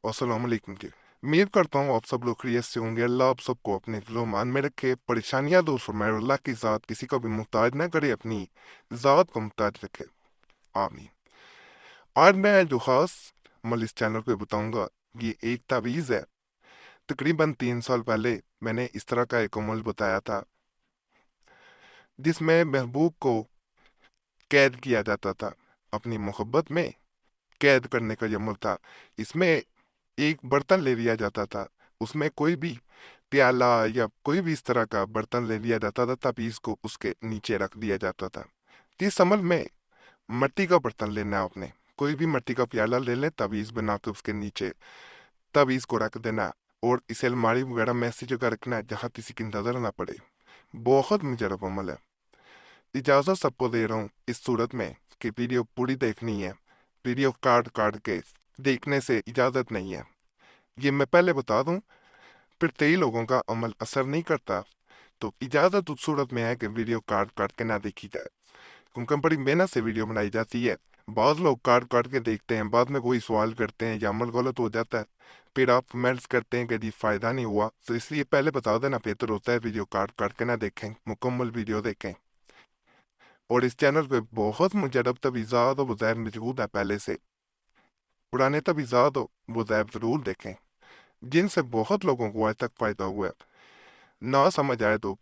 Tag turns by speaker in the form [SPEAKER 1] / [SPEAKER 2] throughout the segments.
[SPEAKER 1] अस्सलाम वालेकुम जी। उम्मीद करता हूँ आप सब लोग खैरियत से होंगे। अल्लाह आप सबको अपने मान में रखे, परेशानियां दूर फरमाए और अल्लाह की ज़ात किसी को भी मुहताज ना करे, अपनी ज़ात को मुहताज रखे। आमीन। आज मैं जो ख़ास अमल इस चैनल पे बताऊंगा, ये एक तावीज़ है। तकरीबन 3 साल पहले मैंने इस तरह का एक अमल बताया था, जिसमें महबूब को कैद किया जाता था। अपनी मोहब्बत में कैद करने का ये अमल था। इसमें एक बर्तन ले लिया जाता था, उसमें कोई भी प्याला या कोई भी इस तरह का बर्तन ले लिया जाता था, ताबीज को उसके नीचे रख दिया जाता था। इस अमल में मिट्टी का बर्तन लेना है आपने, कोई भी मिट्टी का प्याला ले लें, ताबीज बना के उसके नीचे ताबीज को रख देना और इसे अलमारी वगैरह में ऐसी जगह रखना है जहाँ किसी की नजर ना पड़े। बहुत मुजरब अमल है। इजाजत सबको दे रहा हूँ इस सूरत में कि वीडियो पूरी देखनी है, वीडियो काट काट के देखने से इजाजत नहीं है। ये मैं पहले बता दूं, फिर कई लोगों का अमल असर नहीं करता, तो इजाजत उस सूरत में है कि वीडियो काट काट के ना देखी जाए, क्योंकि बड़ी मेहनत से वीडियो बनाई जाती है। बहुत लोग काट काट के देखते हैं, बाद में कोई सवाल करते हैं या अमल गलत हो जाता है, फिर आप कमेंट्स करते हैं कि जी फायदा नहीं हुआ। तो इसलिए पहले बता देना बेहतर होता है, वीडियो काट काट के ना देखें, मुकम्मल वीडियो देखें। और इस चैनल पे बहुत मुजरब तवीज़ात और वज़ाइफ मौजूद है पहले से। पुराने तवीज़ात और वज़ाइफ ज़रूर देखें, जिनसे बहुत लोगों को आज तक फ़ायदा हुआ है। ना समझ आए तो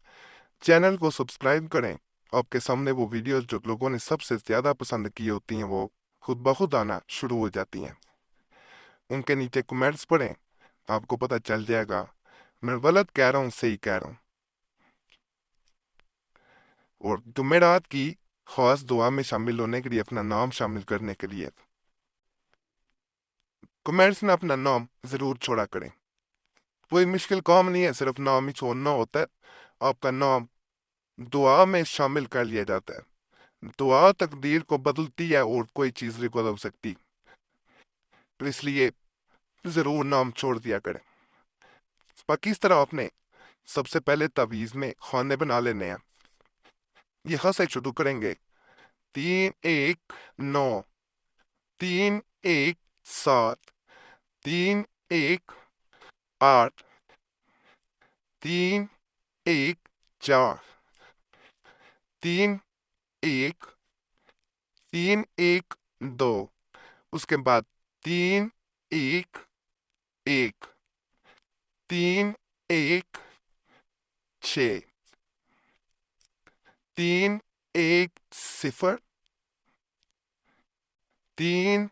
[SPEAKER 1] चैनल को सब्सक्राइब करें। आपके सामने वो वीडियोस जो लोगों ने सबसे ज़्यादा पसंद की होती हैं, वो खुद ब खुद आना शुरू हो जाती हैं। उनके नीचे कमेंट्स पढ़ें, आपको पता चल जाएगा मैं गलत कह रहा हूँ, सही कह रहा हूँ। और जुमेरात की खास दुआ में शामिल होने के लिए, अपना नाम शामिल करने के लिए कमेंट्स में अपना नाम ज़रूर छोड़ा करें। कोई मुश्किल काम नहीं है, सिर्फ नाम ही छोड़ना होता है। आपका नाम दुआ में शामिल कर लिया जाता है। दुआ तकदीर को बदलती है और कोई चीज़ नहीं बदल सकती, तो इसलिए ज़रूर नाम छोड़ दिया करें। बाकी इस तरह आपने सबसे पहले तावीज़ में खाने बना लेने हैं। यहाँ से शुरू करेंगे। 3 1 9, 3 1 7, 3 1 8, 3 1 4, 3 1 3 1 2, उसके बाद 3 1 1, 3 1 6, 3 1 0, 3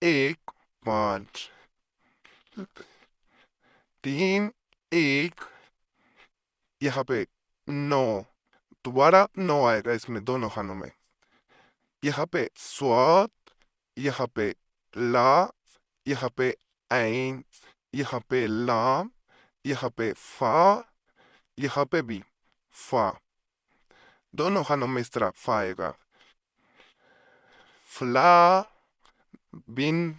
[SPEAKER 1] 1 5, 3 1, यहाँ पे 9, दोबारा 9 आएगा इसमें दोनों खानों में। यहाँ पे स्वाद, यहाँ पे ला, यहाँ पे ऐन, यहाँ पे लाम, यहाँ पे फा, यहाँ पे भी फा। दोनों खानों में इस तरह फा आएगा। फला बिन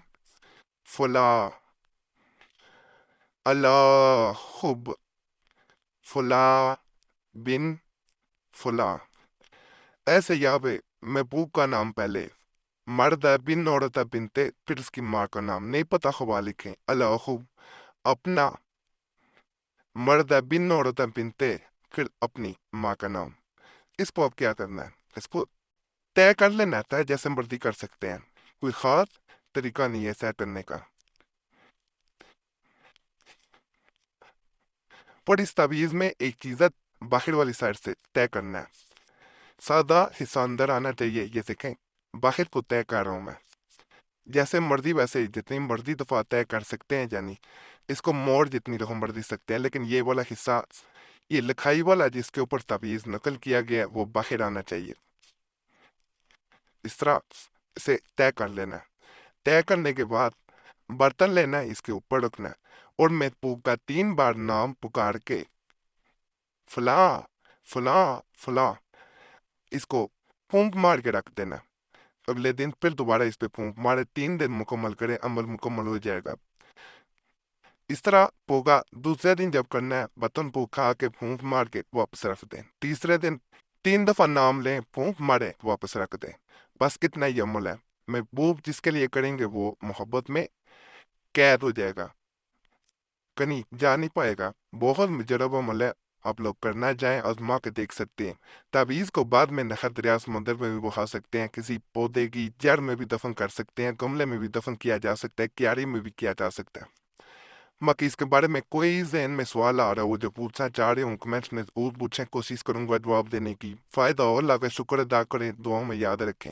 [SPEAKER 1] फला, अला खुब, फला बिन फला। ऐसे यहाँ पे महबूब का नाम पहले, मर्द है बिन औरत है बिनते, फिर उसकी माँ का नाम नहीं पता खबा लिखें, अला खुब। अपना मर्द है बिन औरत है बिनते, फिर अपनी माँ का नाम। इसको अब क्या करना है, इसको तय कर लेना था, जैसे मर्जी कर सकते हैं, कोई खास तरीका नहीं है तय करने का। पर इस तावीज़ में एक चीज़ बाहर वाली साइड से तय करना है। सादा हिस्सा अंदर आना चाहिए, ये देखें बाहर को तय कर रहा हूं मैं। जैसे मर्जी वैसे जितनी मर्जी दफा तय कर सकते हैं, यानी इसको मोड़ जितनी दफा मर्जी सकते हैं, लेकिन ये वाला हिस्सा, ये लिखाई वाला जिसके ऊपर तावीज़ नकल किया गया, वो बाहर आना चाहिए। इस तरह से तय कर लेना है। तय करने के बाद बर्तन लेना है, इसके ऊपर रखना है और महबूब का 3 बार नाम पुकार के फला फला फला, इसको फूंक मार के रख देना। अगले दिन फिर दोबारा इस पे फूंक मारे, 3 दिन मुकम्मल करें, अमल मुकम्मल हो जाएगा। इस तरह पोगा दूसरे दिन जब करना है, बर्तन फूका के फूंक मार के वापस रख दें। तीसरे दिन 3 दफा नाम लें, फूंक मारे, वापस रख दें। बस कितना ही अमल है। महबूब जिसके लिए करेंगे वो मोहब्बत में قید ہو جائے گا، کہیں جا نہیں پائے گا۔ بہت مجرب عمل ہے، آپ لوگ کرنا جائیں، آزما کے دیکھ سکتے ہیں۔ تعویذ کو بعد میں نہر دریا سمندر میں بھی بہا سکتے ہیں، کسی پودے کی جڑ میں بھی دفن کر سکتے ہیں، گملے میں بھی دفن کیا جا سکتا ہے، کیاری میں بھی کیا جا سکتا ہے۔ باقی اس کے بارے میں کوئی ذہن میں سوال آ رہا ہو جو پوچھنا چاہ رہے ہوں کمنٹس میں ضرور پوچھیں، کوشش کروں گا جواب دینے کی۔ فائدہ ہو، اللہ کا شکر ادا کریں، دعاؤں میں یاد رکھیں۔